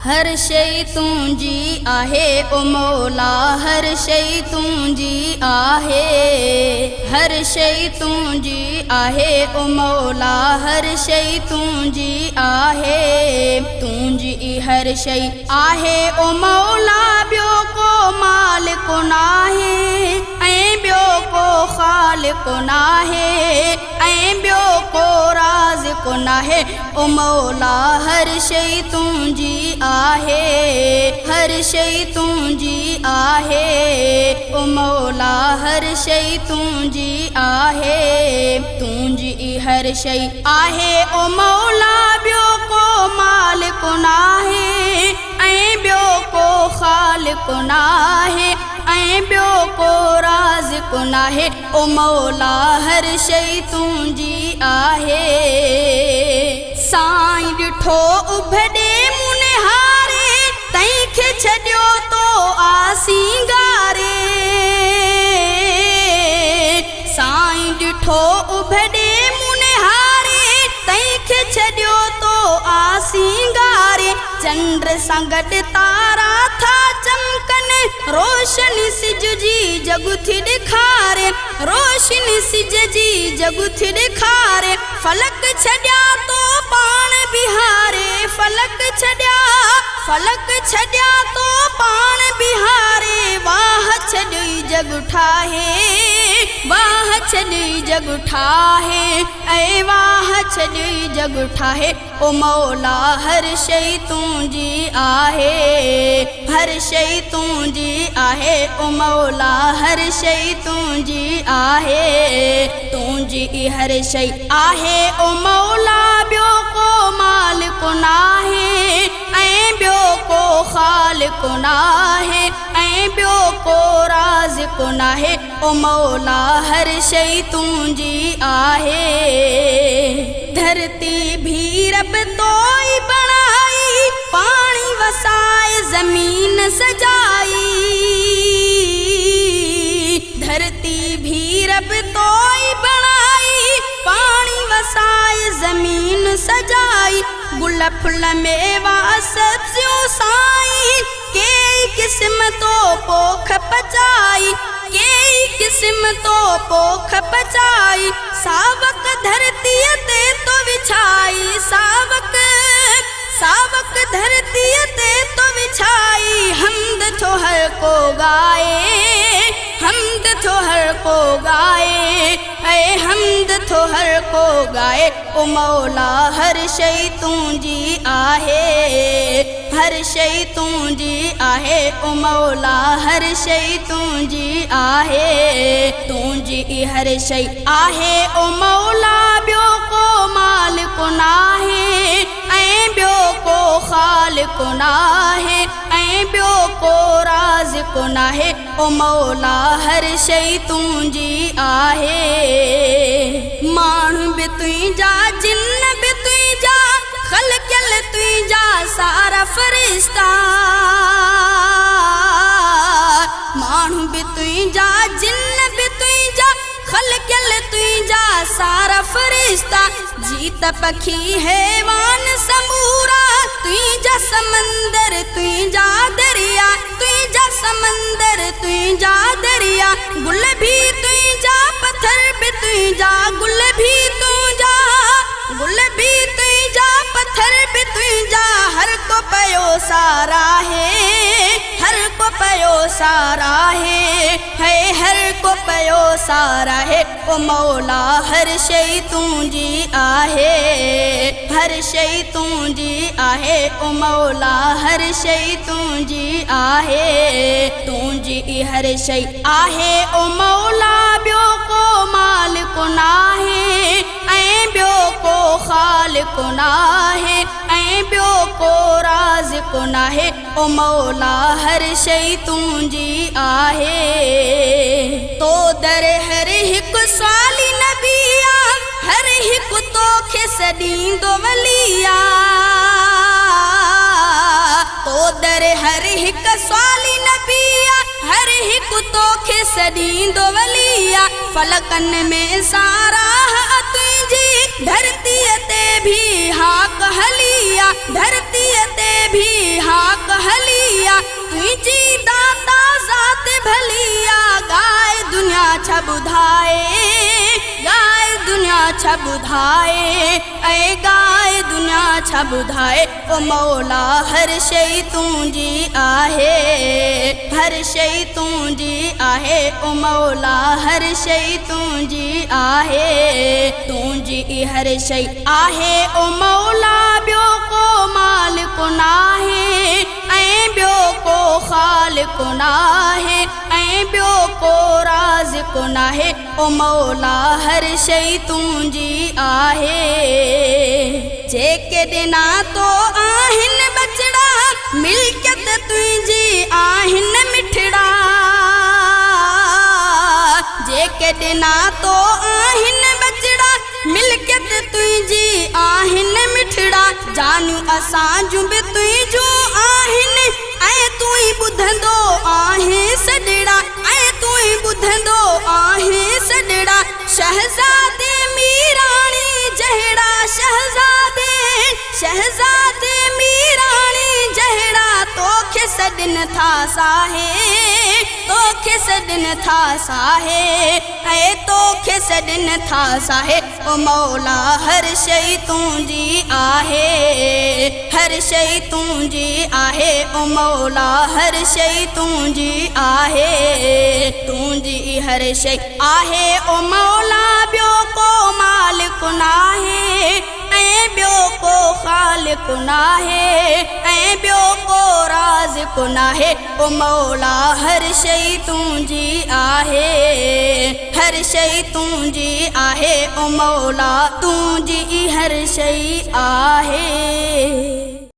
हर शइ तुंहिंजी आहे ओ मौला, हर शइ तुंहिंजी आहे, हर शइ तुंहिंजी आहे ओ मौला, हर शइ तुंहिंजी आहे। तुंहिंजी हर शइ आहे ओ मौला, ॿियो को मालिक नाहे ऐं ॿियो को ख़ालिक नाहे ऐं ॿियो को राज़िक नाहे। ओ मौला हर शइ तुंहिंजी आहे, हर शइ तुंहिंजी आहे। ओ मौला हर शइ तुंहिंजी आहे, तुंहिंजी हर शइ आहे। ओ मौला ॿियो को मालिक नाहे ऐं ॿियो को ख़ालिक नाहे ऐं ॿियो को राज़िक नाहे। ओ मौला हर शइ तुंहिंजी आहे। साईं ॾिठो उभॾे मुनहारे, तंहिंखे छॾियो तो आसींगारे। साईं ॾिठो उभॾे मुनहारे, तंहिंखे छॾियो तो आसींगारे। चंड सां गॾु तारा था चमकनि, रोशनी सिज जी जग थी ॾेखारे, रोशनी सिज जी जग थी ॾेखारे। फलक छॾिया तो पाण बिहारे, फलक छॾिया तो पाण बिहारे। वाह छॾी जग ठाहे, वाह छॾी जग ठाहे ऐं वाह छॾी जग ठाहे। ओ मौला हर शइ तुंहिंजी आहे, हर शइ तुंहिंजी आहे। ओ मौला हर शइ तुंहिंजी आहे, तुंहिंजी हर शइ आहे। ओ मौला ॿियो को मालिक नाहे ऐं ॿियो को ख़ालिक नाहे ऐं ॿियो को राज़िक नाहे। ओ मौला हर शइ तुंहिंजी आहे। धरती भी रब तो ही बणाई, पानी वसाए ज़मीन सजाई। धरती भी रब तो ही बणाई, पानी वसाए ज़मीन सजाई। गुल फुल मेवा सब्जियों साईं, कई किस्म तो पोख पचाई, कई किस्म तो पोख पचाई। सावक धरतीअ ते तो विछाई, सावक धरतीअ ते तो विछाई। हमद थो हर को गाए, हमद थो हर को गाए ऐं हमद थो हर को गाए। ओ मौला हर शइ तुंहिंजी आहे, हर शइ तुंहिंजी आहे। ओ मौला हर शइ तुंहिंजी आहे, तुंहिंजी हर शइ आहे। ओ मौला ॿियो को मालिक नाहे ऐं ॿियो को ख़ालिक नाहे ऐं ॿियो को राज़िक नाहे। ओ मौला हर शइ तुंहिंजी आहे। माण्हू बि तुंहिंजा, जिन बि तुंहिंजा, ख़लक़ियल तुंहिंजा सारा फ़रिश्ता। माण्हू बि तुंहिंजा, जिन बि तुंहिंजा, ख़लक़ियल तुंहिंजा सारा फ़रिश्ता। जीत पखी हैवान समूरा, तुंहिंजा समंदर तुंहिंजा दरिया, तुंहिंजा समंदर तुंहिंजा दरिया। गुल भी तुंहिंजा, पत्थर भी तुंहिंजा, गुल भी तुंहिंजा, गुल भी तुंहिंजा, पत्थर भी तुंहिंजा। हर को पयो सारा है, हर को पयो सारा है हर को पयो सारा है। ओ मौला हर शइ तुंहिंजी आहे, हर शइ तुंहिंजी आहे। ओ मौला हर शइ तुंहिंजी आहे, तुंहिंजी हर शइ आहे। ओ मौला ॿियो को मालिक नाहे ऐं ॿियो को ख़ालिक नाहे ऐं ॿियो को राज़िक नाहे। ओ मौला हर शइ तुंहिंजी आहे। तो दर हर हिकु स्वाली नबिया, हर हिकु तोखे सॾींदो वलिया। तो दर हर हिकु स्वाली नबिया, हर हिकु तोखे सॾींदो वलिया। फलकन में सारा तुंहिंजी, धरतीअ ते भी हाक हलिया। धरती हलीअ ते भी हाक हलिया तुंहिंजी दाता ज़ात भलिया गाए दुनिया छा ॿुधाए गाए दुनिया छा ॿुधाए ऐं गाए दुनिया छा ॿुधाए ओ मौला हर शइ तुंहिंजी आहे हर शइ तुंहिंजी आहे ओ मौला हर शइ तुंहिंजी आहे तुंहिंजी हर शइ आहे ओ मौला ॿियो को मालिक नाहे ऐं ॿियो को ख़ालिक नाहे ऐं ॿियो को राज़िक नाहे ओ मौला हर शइ तुंहिंजी आहे जेके ॾिना तो आहिनि बचड़ा मिल्कियत तुंहिंजी आहिनि मिठड़ा जेके ॾिना तो आहिनि बचड़ा मिल्कियत तुंहिंजी आहिनि मिठड़ा जानू असां जूं बि तुंहिंजूं आहिनि ऐं तूं ई ॿुधंदो आहे सॾड़ा ऐं तूं ई ॿुधंदो आहे सॾड़ा शहज़ादे मीराणी जहिड़ा शहज़ादे मीराणी जहिड़ा तोखे सॾनि था साहे तोखे सॾनि था साहे ऐं तोखे सॾनि था साहे ओ मौला हर शइ तुंहिंजी आहे हर शइ तुंहिंजी आहे ओ मौला हर शइ तुंहिंजी आहे तुंहिंजी हर शइ आहे ओ मौला ॿियो को मालिक नाहे ऐं ॿियो को ख़ालिक नाहे ऐं ॿियो को राज़िक नाहे ओ मौला हर शइ तुंहिंजी आहे हर शइ तुंहिंजी आहे ओ मौला तुंहिंजी हर शइ आहे।